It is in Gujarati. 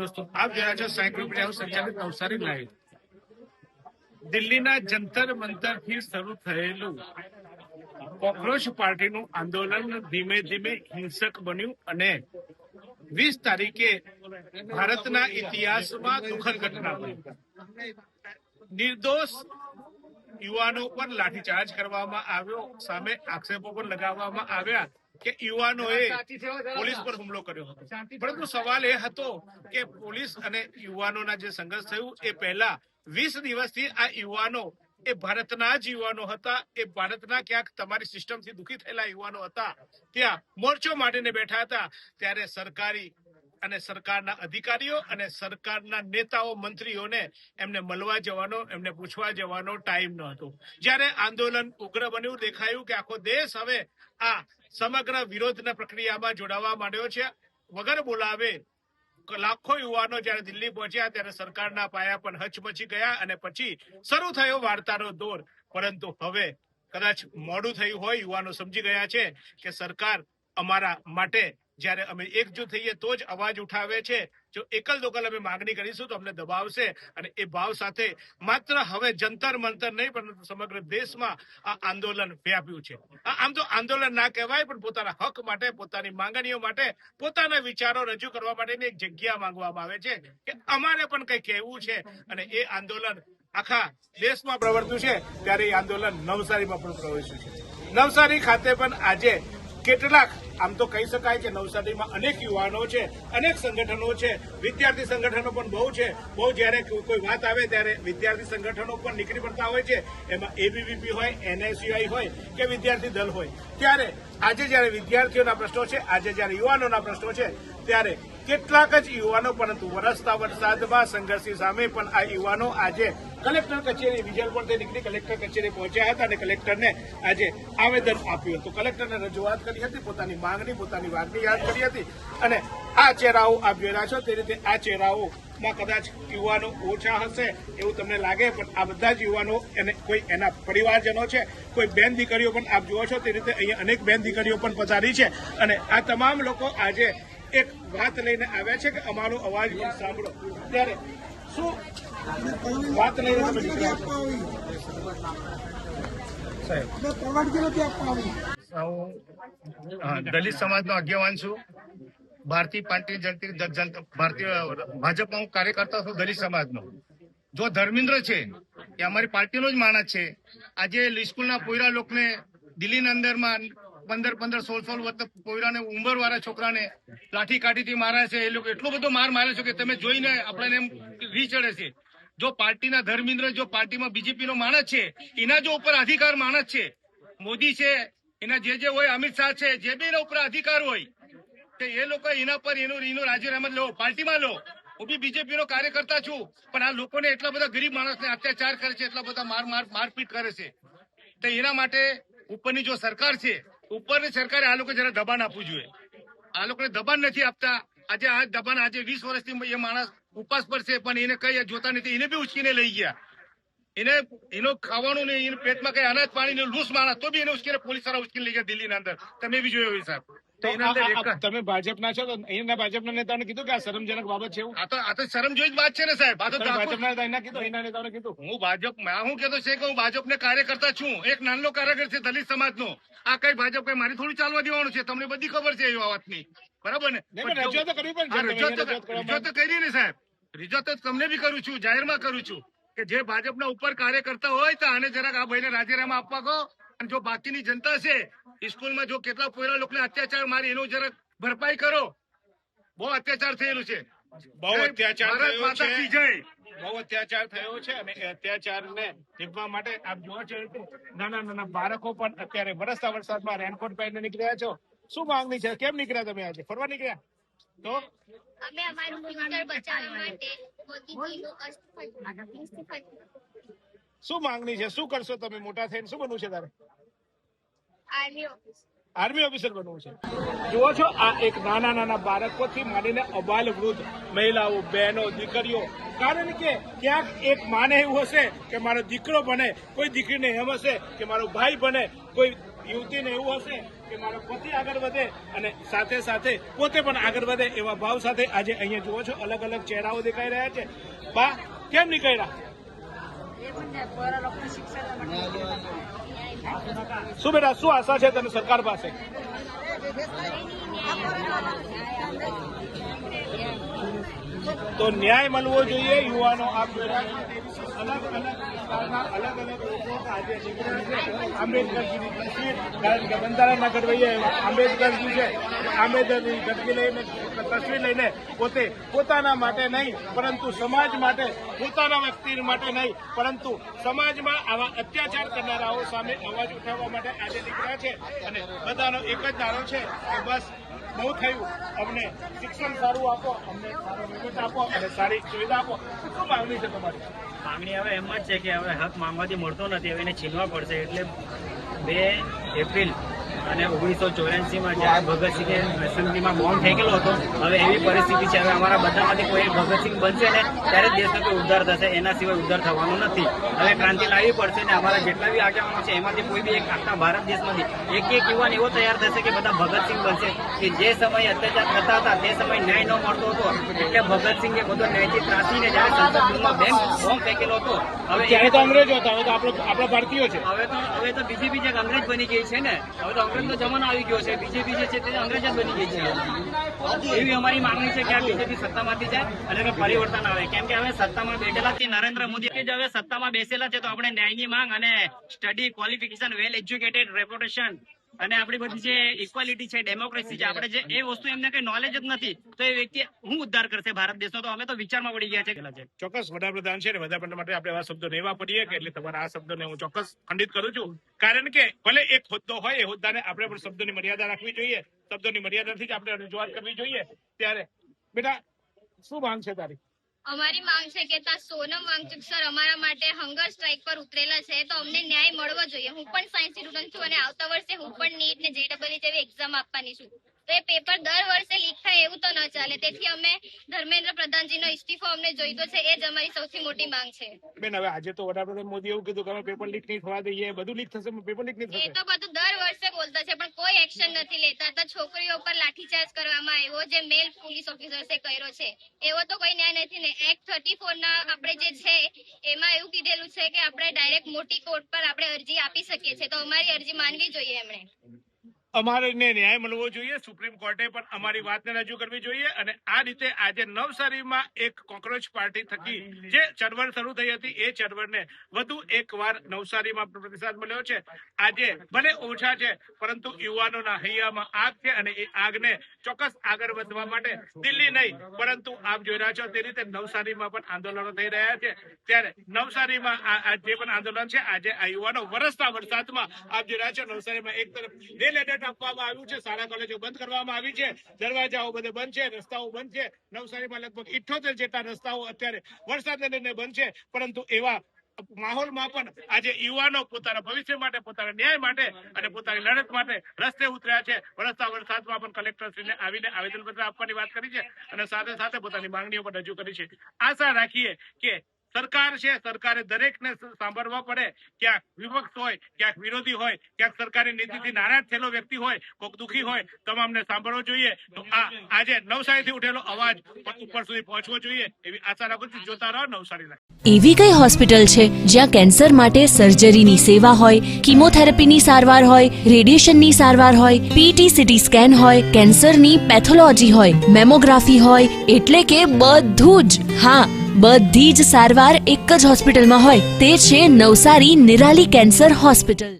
દોસ્તો આપ જોયા છો સાંઈ ગ્રુપ સંચાલિત નવસારી લાઈવ. દિલ્હીના જંતર મંતરથી શરૂ થયેલું કોક્રોચ પાર્ટીનું આંદોલન ધીમે ધીમે હિંસક બન્યું અને 20 તારીખે ભારતના ઇતિહાસમાં દુઃખદ ઘટના બની. નિર્દોષ યુવાનો પર લાઠીચાર્જ કરવામાં આવ્યો, સામે આક્ષેપો પણ લગાવવામાં આવ્યા કે યુવાનોએ પોલીસ પર હુમલો કર્યો હતો. પરંતુ સવાલ એ હતો કે પોલીસ અને યુવાનોના જે સંઘર્ષ થયું એ પહેલા 20 દિવસથી આ યુવાનો એ ભારતના જ યુવાનો હતા, એ ભારતના ક્યાંક તમારી સિસ્ટમથી દુઃખી થયેલા યુવાનો હતા, ત્યાં મોરચો માંડીને બેઠા હતા. ત્યારે સરકારી અને સરકારના અધિકારીઓ અને સરકારના નેતાઓ મંત્રીઓને એમને મળવા જવાનો, એમને પૂછવા જવાનો ટાઈમ ન હતો. જ્યારે આંદોલન ઉગ્ર બન્યું, દેખાયું કે આખો દેશ હવે આ સમગ્ર વિરોધના પ્રક્રિયામાં જોડાવા માંડ્યો છે. વગર બોલાવે લાખો યુવાનો જયારે દિલ્હી પહોંચ્યા ત્યારે સરકારના પાયા પણ હચમચી ગયા અને પછી શરૂ થયો વાર્તાનો દોર. પરંતુ હવે કદાચ મોડું થયું હોય, યુવાનો સમજી ગયા છે કે સરકાર અમારા માટે જયારે અમે એકજૂથ થઈએ તો જ અવાજ ઉઠાવે છે. જો એકલ દોકલ અમે માંગણી કરીશું તો અમને દબાવશે. અને એ ભાવ સાથે માત્ર હવે જંતર મંતર નહીં પરંતુ સમગ્ર દેશમાં આ આંદોલન વ્યાપ્યું છે. આમ તો આંદોલન ના કહેવાય, પણ પોતાના હક માટે, પોતાની માંગણીઓ માટે, પોતાના વિચારો રજૂ કરવા માટેની એક જગ્યા માંગવામાં આવે છે કે અમારે પણ કંઈ કહેવું છે. અને એ આંદોલન આખા દેશમાં પ્રવર્ત્યું છે. ત્યારે એ આંદોલન નવસારીમાં પણ પ્રવેશ્યું છે. નવસારી ખાતે પણ આજે કેટલાક, આમ તો કહી શકાય કે નવસારીમાં અનેક યુવાનો છે, અનેક સંગઠનો છે, વિદ્યાર્થી સંગઠનો પણ બહુ છે. બહુ જયારે કોઈ વાત આવે ત્યારે વિદ્યાર્થી સંગઠનો પણ નીકળી પડતા હોય છે. એમાં એબીવીપી હોય, NSUI હોય કે વિદ્યાર્થી દળ હોય. ત્યારે આજે જયારે વિદ્યાર્થીઓના પ્રશ્નો છે, આજે જયારે યુવાનોના પ્રશ્નો છે, ત્યારે કેટલાક જ યુવાનો, પરંતુ વરસતા વરસાદમાં સંઘર્ષની સામે પણ આ યુવાનો આજે કલેક્ટર કચેરી વિજલપુરથી નીકળી કલેક્ટર કચેરી પહોંચ્યા હતા અને કલેક્ટરને આજે આવેદન આપ્યું હતું. કલેક્ટરને રજૂઆત કરી હતી, પોતાની માંગણી, પોતાની વાતની યાદ કરી હતી. અને આ ચહેરાઓ આપ જોઈ રહ્યા છો તે રીતે આ ચહેરાઓમાં કદાચ યુવાનો ઓછા હશે એવું તમને લાગે, પણ આ બધા જ યુવાનો અને કોઈ એના પરિવારજનો છે, કોઈ બેન દીકરીઓ પણ આપ જુઓ છો તે રીતે અહીંયા અનેક બેન દીકરીઓ પણ પધારી છે. અને આ તમામ લોકો આજે એક વાત લઈને આવ્યા છે કે અમારો અવાજ પણ સાંભળો. ત્યારે શું વાત લઈને તમે દલિત સમાજનો આગેવાન છું, ભારતીય ભાજપમાં હું કાર્યકર્તા છું દલિત સમાજનો. જો ધર્મેન્દ્ર છે એ અમારી પાર્ટીનો જ માણસ છે. આજે સ્કૂલના પોયરા લોકોને દિલ્હીના અંદરમાં 15-15, 16 વર્ષ પોયરાને, ઉંમરવાળા છોકરાને લાઠી કાઠીથી મારે છે. એ લોકો એટલો બધો માર મારે છે કે તમે જોઈને આપણને એમ રી ચડે છે. જો પાર્ટીના ધર્મેન્દ્ર, જો પાર્ટીમાં બીજેપીનો માણસ છે, એના જો ઉપર અધિકાર માણસ છે, મોદી છે, એના જે હોય, અમિત શાહ છે, જે બી એના ઉપર અધિકાર હોય તો એ લોકો એના પર એનું રાજીનામું લો, પાર્ટીમાં લો. હું બી બીજેપીનો કાર્યકર્તા છું, પણ આ લોકોને એટલા બધા ગરીબ માણસને અત્યાચાર કરે છે, એટલા બધા મારપીટ કરે છે. તો એના માટે ઉપરની જો સરકાર છે, ઉપરની સરકારે આ લોકો જરા દબાણ આપવું જોઈએ. આ લોકોને દબાણ નથી આપતા. આજે આ દબાણ, આજે 20 વર્ષથી એ માણસ ઉપવાસ પર છે, પણ એને કઈ જોતા નથી. એને બી ઉચકીને લઈ ગયા. એનો ખાવાનું નહીં, એને પેટમાં કઈ અનાજ પાણી લૂસ માણસ, તો બી એને ઉચકીને પોલીસ વાળા ઉચકીને લઈ ગયા દિલ્હીના અંદર. તમે બી જોયો હોય સાહેબ. તમે ભાજપના છો તો અહીંના ભાજપના નેતાઓને કીધું કે આ શરમજનક બાબત છે? આ તો શરમ જોઈ જ વાત છે ને સાહેબ. ભાજપના કીધું, અહીંના નેતાઓને કીધું. હું ભાજપમાં હું કહેતો છે કે હું ભાજપને કાર્યકર્તા છું, એક નાનો કાર્યકર છે દલિત સમાજનો. આ કઈ ભાજપ કઈ મારી થોડું ચાલવા દેવાનું છે? તમને બધી ખબર છે એ વાતની, બરાબર ને? રજૂઆત તો કરી ને સાહેબ, રજૂઆત તો તમને બી કરું છું, જાહેરમાં કરું છું કે જે ભાજપના ઉપર કાર્યકર્તા હોય તો આને જરાક આ ભાઈને રાજીનામા આપવા કહો. અને જો બાકીની જનતા છે, સ્કૂલમાં જો કેટલા પોયરા લોકોને અત્યાચાર મારી, એનું જરાક ભરપાઈ કરો. બહુ અત્યાચાર થયેલું છે, બહુ અત્યાચાર થયો છે. અને એ અત્યાચારને જીતવા માટે આપ જોવા છો નાના નાના બાળકો પણ અત્યારે વરસતા વરસાદમાં રેનકોટ પહેરીને નીકળ્યા છો. શું માંગણી છે? કેમ નીકળ્યા તમે આજે? ફરવા નીકળ્યા? તો અમે અમારું ફ્યુચર બચાવવા માટે શું માંગણી છે? શું કરશો તમે મોટા થઈને? શું બનવું છે તારે? આર્મી ઓફિસર બનવું છે. જુઓ છો, આ એક નાના નાના બાળકોથી માંડીને અબાલ વૃદ્ધ મહિલાઓ, બહેનો, દીકરીઓ. કારણ કે ક્યાંક એક માને એવું હશે કે મારો દીકરો બને, કોઈ દીકરીને એમ હશે કે મારો ભાઈ બને, કોઈ યુવતીને એવું હશે કે મારો પતિ આગળ વધે અને સાથે સાથે પોતે પણ આગળ વધે એવા ભાવ સાથે આજે અહીંયા જુઓ છો અલગ અલગ ચહેરાઓ દેખાઈ રહ્યા છે. બા કેમ નીકળ્યા? શું બેટા શું આશા છે તને સરકાર પાસે? તો ન્યાય મળવો જોઈએ. યુવાનો આપ અલગ અલગ વિસ્તારના અલગ અલગ લોકો આજે નીકળ્યા છે. આંબેડકરજીની તસવીર, કારણ કે બંધારણના ઘડવૈયા આંબેડકરજી છે. આંબેડકરની ગઢવી લઈને તસવીર લઈને પોતે પોતાના માટે નહીં પરંતુ સમાજ માટે, પોતાના વ્યક્તિ માટે નહીં પરંતુ સમાજમાં આવા અત્યાચાર કરનારાઓ સામે અવાજ ઉઠાવવા માટે આજે નીકળ્યા છે. અને બધાનો એક જ નારો છે કે બસ બહુ થયું, અમને શિક્ષણ સારું આપો, અમને સારો વિકલ્પ આપો અને સારી સુવિધા આપો. શું માંગણી છે તમારી? માંગણી હવે એમ જ છે કે હવે હક માંગવાથી મળતો નથી, હવે એને છીનવા પડશે. એટલે 2 એપ્રિલ અને 1984માં જ્યારે ભગતસિંહે એસેમ્બલીમાં બોમ્બ ફેંકેલો હતો, હવે એવી પરિસ્થિતિ છે. હવે અમારા બધામાંથી કોઈ ભગતસિંહ બનશે ને ત્યારે જ દેશનો કોઈ ઉદ્ધાર થશે, એના સિવાય ઉદ્ધાર થવાનો નથી. હવે ક્રાંતિ લાવવી પડશે ને અમારા જેટલા બી આગેવાનો છે એમાંથી કોઈ બી એક આખા ભારત દેશમાંથી એક યુવાન એવો તૈયાર થશે કે બધા ભગતસિંહ બનશે. કે જે સમયે અત્યાચાર થતા હતા તે સમયે ન્યાય ન મળતો હતો એટલે ભગતસિંહે બધો ન્યાયથી ત્રાસીને જ્યારે સંસદ ગૃહમાં બોમ્બ ફેંકેલો હતો. હવે ત્યારે તો અંગ્રેજો હતા, હવે તો આપણા ભારતીયો છે. હવે તો બીજેપી જે અંગ્રેજ બની ગઈ છે ને, હવે તો અંગ્રેજનો જમાનો આવી ગયો છે. બીજેપી જે છે તે અંગ્રેજ જ બની ગઈ છે. એવી અમારી માંગણી છે કે આ બીજેપી સત્તામાંથી જાય અને પરિવર્તન આવે. કેમ કે હવે સત્તામાં બેઠેલા નરેન્દ્ર મોદી કે હવે સત્તામાં બેસેલા છે તો આપણે ન્યાયની માંગ અને study, qualification, well educated, reputation અને આપણી બધી જે ઇક્વાલિટી છે, ડેમોક્રેસી છે, આપણે જે એ વસ્તુ એમને કઈ નોલેજ જ નથી તો એ વ્યક્તિ હું ઉદ્ધાર કરશે ભારત દેશનો? તો અમે તો વિચારમાં પડી ગયા છે. ચોક્કસ વડાપ્રધાન છે ને વડાપ્રધાન માટે આપણે આવા શબ્દો લેવા પડીએ કે એટલે તમારા આ શબ્દોને હું ચોક્કસ ખંડિત કરું છું. કારણ કે ભલે એક હોદ્દો હોય એ હોદ્દાને આપણે પણ શબ્દોની મર્યાદા રાખવી જોઈએ. શબ્દોની મર્યાદાથી જ આપણે રજૂઆત કરવી જોઈએ. ત્યારે બેટા શું માંગ છે તારી? અમારી માંગ છે કે ત્યાં સોનમ વાંગચુક સર અમારા માટે હંગર સ્ટ્રાઇક પર ઉતરેલા છે તો અમને ન્યાય મળવો જોઈએ. હું પણ સાયન્સ સ્ટુડન્ટ છું અને આવતા વર્ષે હું પણ નીટ ને JEE જેવી એક્ઝામ આપવાની છું. તો એ પેપર દર વર્ષે લીક થાય એવું તો ન ચાલે. તેથી અમે ધર્મેન્દ્ર પ્રધાનજીનો ઇસ્તીફો અમને જોઈતો છે. એ જ અમારી સૌથી મોટી માંગ છે. બેન હવે આજે તો વડાપ્રધાન મોદી એવું કીધું કે અમે પેપર લીક નહીં થવા દઈએ, બધું લીક થશે, પેપર લીક નહીં થશે. એ તો બધું દર વર્ષે બોલતા છે પણ કોઈ એક્શન નથી લેતા. તો છોકરીઓ પર લાઠીચાર્જ કરવામાં આવ્યો જે મેલ પોલીસ ઓફિસર્સે કર્યો છે એવો તો કોઈ ન્યાય નથી ને. એક્ટ 34 ના આપણે જે છે એમાં એવું કીધેલું છે કે આપણે ડાયરેક્ટ મોટી કોર્ટ પર આપણે અરજી આપી શકીએ છીએ. તો અમારી અરજી માનવી જોઈએ એમણે. અમારે ન્યાય મળવો જોઈએ. સુપ્રીમ કોર્ટે પણ અમારી વાતને રજૂ કરવી જોઈએ. અને આ રીતે આજે નવસારીમાં એક કોક્રોચ પાર્ટી થકી જે ચળવળ શરૂ થઈ હતી એ ચળવળને વધુ એકવાર નવસારીમાં પ્રતિસાદ મળ્યો છે. આજે ભલે ઓછા છે પરંતુ યુવાનોના હૈયામાં આગ છે અને એ આગને ચોક્કસ આગળ વધવા માટે દિલ્હી નહીં પરંતુ આપ જોઈ રહ્યા છો તે રીતે નવસારીમાં પણ આંદોલનો થઈ રહ્યા છે. ત્યારે નવસારીમાં આ જે પણ આંદોલન છે આજે આ યુવાનો વરસતા વરસાદમાં આપ જોઈ રહ્યા છો નવસારીમાં એક તરફ રેલ આપવામાં આવ્યું છે, શાળા કોલેજો બંધ કરવામાં આવી છે, દરવાજાઓ બધે બંધ છે, રસ્તાઓ બંધ છે. નવસારીમાં લગભગ 78 જેટલા રસ્તાઓ અત્યારે વરસાદને લઈને બંધ છે. પરંતુ એવા માહોલમાં પણ આજે યુવાનો પોતાના ભવિષ્ય માટે, પોતાના ન્યાય માટે અને પોતાની લડત માટે રસ્તે ઉતર્યા છે. વરસતા વરસાદમાં પણ કલેક્ટરશ્રીને આવીને આવેદનપત્ર આપવાની વાત કરી છે અને સાથે સાથે પોતાની માંગણીઓ પણ રજૂ કરી છે. આશા રાખીએ કે સરકાર છે, સરકારે દરેકને સાંભળવા પડે. ક્યાંક વિપક્ષ હોય, ક્યાંક વિરોધી હોય, ક્યાંક સરકારી નીતિથી નારાજ થયેલો વ્યક્તિ હોય, કોઈક દુઃખી હોય, તમામને સાંભળવો જોઈએ. તો આજે નવસારીથી ઉઠેલો અવાજ ઉપર સુધી પહોંચવો જોઈએ એવી આશા રાખું છું. જોતા રહો નવસારી. એવી કઈ હોસ્પિટલ છે જ્યાં કેન્સર માટે સર્જરીની સેવા હોય, કીમોથેરાપીની સારવાર હોય, રેડિયેશનની સારવાર હોય, PET CT સ્કેન હોય, કેન્સરની પેથોલોજી હોય, મેમોગ્રાફી હોય, એટલે કે બધું જ. હા, બધી જ સારવાર એક જ હોસ્પિટલમાં હોય. તે છે નવસારી નિરાલી કેન્સર હોસ્પિટલ.